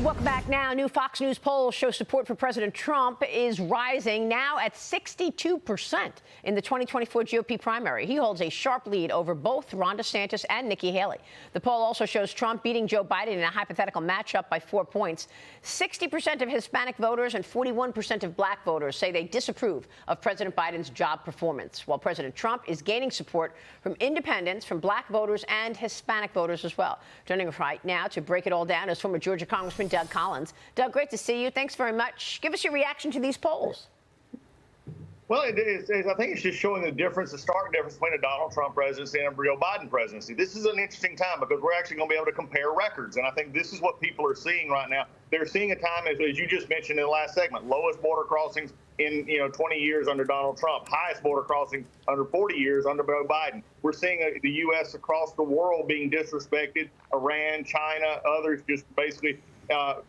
Welcome back now. New Fox News polls show support for President Trump is rising now at 62% in the 2024 GOP primary. He holds a sharp lead over both Ron DeSantis and Nikki Haley. The poll also shows Trump beating Joe Biden in a hypothetical matchup by 4 points. 60% of Hispanic voters and 41% of black voters say they disapprove of President Biden's job performance, while President Trump is gaining support from independents, from black voters and Hispanic voters as well. Joining us right now to break it all down is former Georgia Congressman Doug Collins. Doug, great to see you. Thanks very much. Give us your reaction to these polls. Well, I think it's just showing the stark difference between a Donald Trump presidency and a Joe Biden presidency. This is an interesting time because we're actually going to be able to compare records. And I think this is what people are seeing right now. They're seeing a time, as you just mentioned in the last segment, lowest border crossings in 20 years under Donald Trump, highest border crossings under 40 years under Joe Biden. We're seeing the U.S. across the world being disrespected, Iran, China, others just basically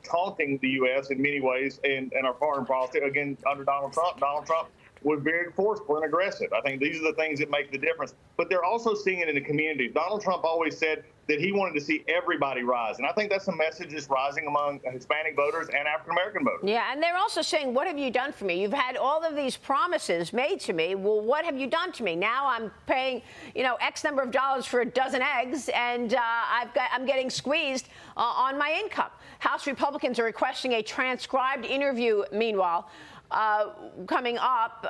taunting the U.S. in many ways and our foreign policy. Again, under Donald Trump was very forceful and aggressive. I think these are the things that make the difference. But they're also seeing it in the community. Donald Trump always said that he wanted to see everybody rise. And I think that's a message that's rising among Hispanic voters and African-American voters. Yeah, and they're also saying, what have you done for me? You've had all of these promises made to me. Well, what have you done to me? Now I'm paying, X number of dollars for a dozen eggs, and I'm getting squeezed on my income. House Republicans are requesting a transcribed interview, meanwhile, coming up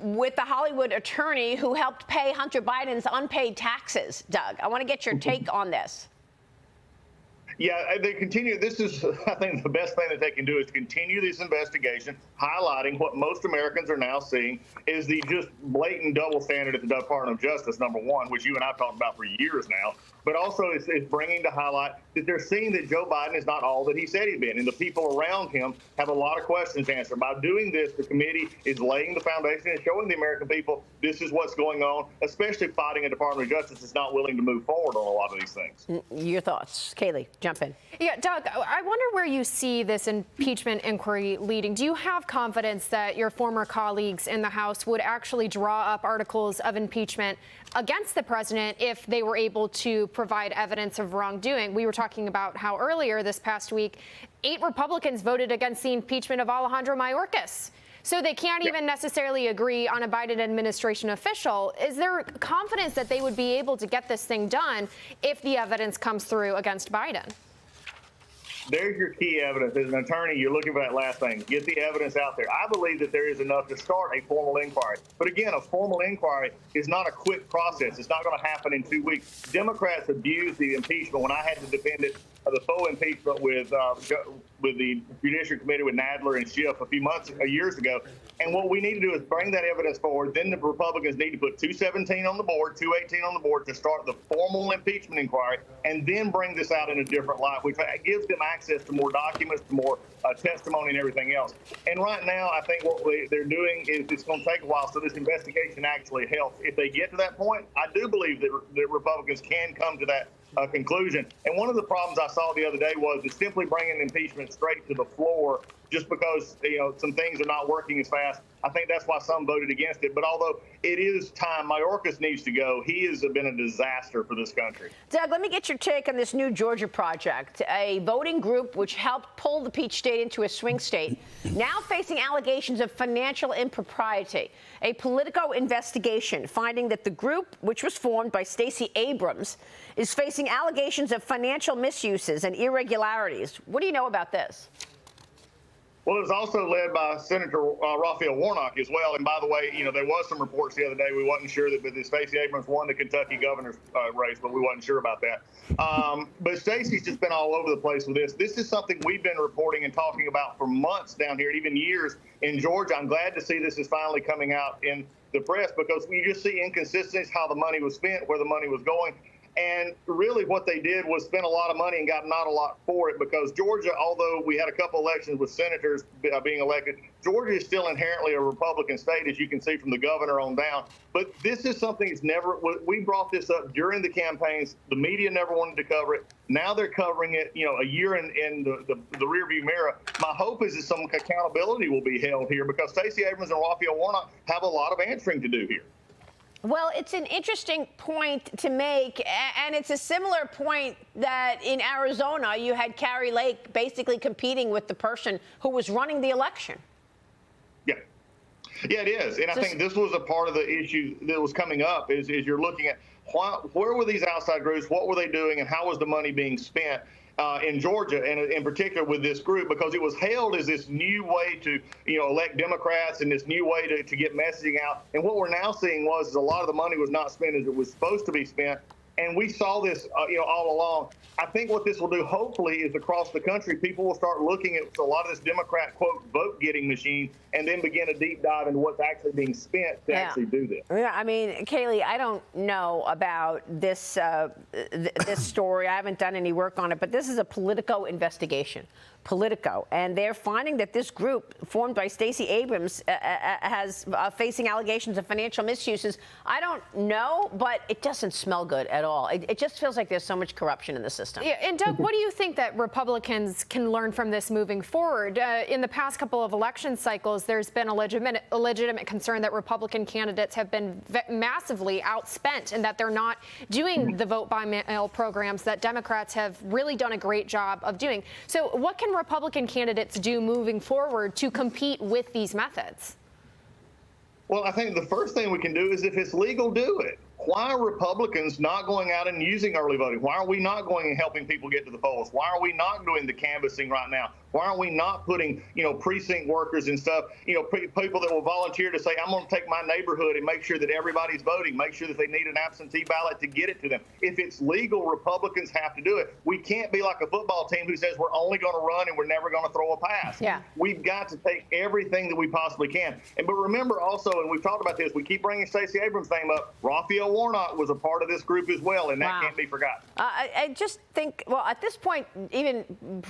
with the Hollywood attorney who helped pay Hunter Biden's unpaid taxes. Doug, I want to get your take on this. Yeah, they continue. This is, I think, the best thing that they can do is continue this investigation, highlighting what most Americans are now seeing is the just blatant double standard at the Department of Justice, number one, which you and I have talked about for years now. But also it's bringing to highlight that they're seeing that Joe Biden is not all that he said he'd been. And the people around him have a lot of questions to answer. By doing this, the committee is laying the foundation and showing the American people this is what's going on, especially fighting a Department of Justice that's not willing to move forward on a lot of these things. Your thoughts, Kayleigh, jump in. Yeah, Doug, I wonder where you see this impeachment inquiry leading. Do you have confidence that your former colleagues in the House would actually draw up articles of impeachment against the president if they were able to provide evidence of wrongdoing? We were talking about how earlier this past week, 8 Republicans voted against the impeachment of Alejandro Mayorkas. So they can't even necessarily agree on a Biden administration official. Is there confidence that they would be able to get this thing done if the evidence comes through against Biden? There's your key evidence. As an attorney, you're looking for that last thing. Get the evidence out there. I believe that there is enough to start a formal inquiry. But again, a formal inquiry is not a quick process. It's not going to happen in 2 weeks. Democrats abused the impeachment when I had to defend it, the faux impeachment with the Judiciary Committee with Nadler and Schiff years ago. And what we need to do is bring that evidence forward. Then the Republicans need to put 217 on the board, 218 on the board to start the formal impeachment inquiry, and then bring this out in a different light, which gives them access to more documents, to more testimony and everything else. And right now, I think what they're doing is it's going to take a while, so this investigation actually helps. If they get to that point, I do believe that Republicans can come to that conclusion. And one of the problems I saw the other day was simply bringing impeachment straight to the floor just because some things are not working as fast. I think that's why some voted against it. But although it is time, Mayorkas needs to go. He has been a disaster for this country. Doug, let me get your take on this new Georgia project, a voting group which helped pull the Peach State into a swing state, now facing allegations of financial impropriety. A Politico investigation finding that the group, which was formed by Stacey Abrams, is facing allegations of financial misuses and irregularities. What do you know about this? Well, it was also led by Senator Raphael Warnock as well. And by the way, there was some reports the other day. We wasn't sure that Stacey Abrams won the Kentucky governor's race, but we wasn't sure about that. But Stacey's just been all over the place with this. This is something we've been reporting and talking about for months down here, even years in Georgia. I'm glad to see this is finally coming out in the press because we just see inconsistencies, how the money was spent, where the money was going. And really what they did was spend a lot of money and got not a lot for it because Georgia, although we had a couple elections with senators being elected, Georgia is still inherently a Republican state, as you can see from the governor on down. But this is something that's we brought this up during the campaigns. The media never wanted to cover it. Now they're covering it, a year in the rearview mirror. My hope is that some accountability will be held here because Stacey Abrams and Raphael Warnock have a lot of answering to do here. Well, it's an interesting point to make, and it's a similar point that in Arizona you had Kari Lake basically competing with the person who was running the election. Yeah. Yeah, it is. And I think this was a part of the issue that was coming up is you're looking at where were these outside groups, what were they doing, and how was the money being spent in Georgia, and in particular with this group, because it was hailed as this new way to, elect Democrats and this new way to get messaging out. And what we're now seeing was a lot of the money was not spent as it was supposed to be spent. And we saw this, all along. I think what this will do, hopefully, is across the country, people will start looking at a lot of this Democrat, quote, vote-getting machine, and then begin a deep dive into what's actually being spent to actually do this. Yeah, I mean, Kayleigh, I don't know about this this story. I haven't done any work on it, but this is a Politico investigation. Politico, and they're finding that this group formed by Stacey Abrams has facing allegations of financial misuses. I don't know, but it doesn't smell good at all. It just feels like there's so much corruption in the system. Yeah, and Doug, what do you think that Republicans can learn from this moving forward? In the past couple of election cycles, there's been a legitimate concern that Republican candidates have been massively outspent and that they're not doing the vote by mail programs that Democrats have really done a great job of doing. So what can Republican candidates do moving forward to compete with these methods? Well, I think the first thing we can do is if it's legal, do it. Why are Republicans not going out and using early voting? Why are we not going and helping people get to the polls? Why are we not doing the canvassing right now? Why aren't we not putting, precinct workers and stuff, people that will volunteer to say, I'm going to take my neighborhood and make sure that everybody's voting, make sure that they need an absentee ballot to get it to them. If it's legal, Republicans have to do it. We can't be like a football team who says we're only going to run and we're never going to throw a pass. Yeah. We've got to take everything that we possibly can. But remember also, and we've talked about this, we keep bringing Stacey Abrams' name up, Raphael Warnock was a part of this group as well, and that can't be forgotten. I just think, well, at this point, even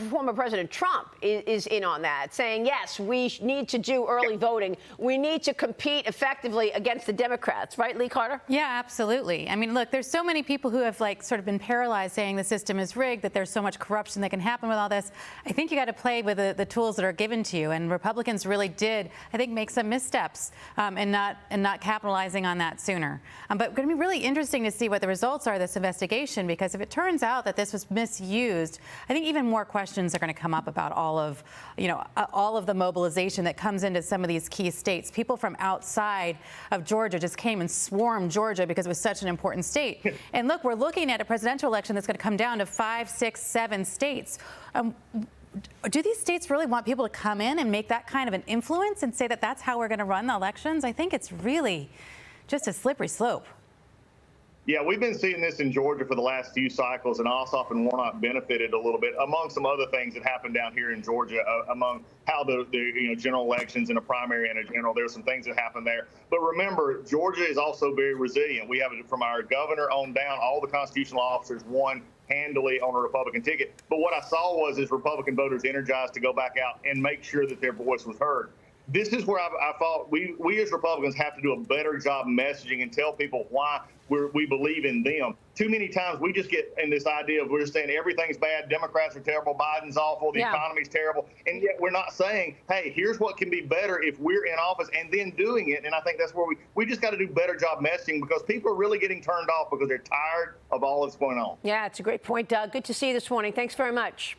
former President Trump is in on that, saying, yes, we need to do early voting. We need to compete effectively against the Democrats. Right, Lee Carter? Yeah, absolutely. I mean, look, there's so many people who have, sort of been paralyzed saying the system is rigged, that there's so much corruption that can happen with all this. I think you got to play with the tools that are given to you, and Republicans really did, I think, make some missteps in not capitalizing on that sooner. But going to be really interesting to see what the results are of this investigation, because if it turns out that this was misused, I think even more questions are going to come up about all of the mobilization that comes into some of these key states. People from outside of Georgia just came and swarmed Georgia because it was such an important state. And look, we're looking at a presidential election that's going to come down to 5, 6, 7 states. Do these states really want people to come in and make that kind of an influence and say that that's how we're going to run the elections? I think it's really just a slippery slope. Yeah, we've been seeing this in Georgia for the last few cycles, and Ossoff and Warnock benefited a little bit, among some other things that happened down here in Georgia, among how the general elections and a primary and a general. There's some things that happened there. But remember, Georgia is also very resilient. We have it from our governor on down. All the constitutional officers won handily on a Republican ticket. But what I saw was Republican voters energized to go back out and make sure that their voice was heard. This is where I thought we as Republicans have to do a better job messaging and tell people why we believe in them. Too many times we just get in this idea of we're just saying everything's bad, Democrats are terrible, Biden's awful, the economy's terrible, and yet we're not saying, hey, here's what can be better if we're in office, and then doing it. And I think that's where we just got to do better job messaging, because people are really getting turned off because they're tired of all that's going on. Yeah, it's a great point, Doug. Good to see you this morning. Thanks very much.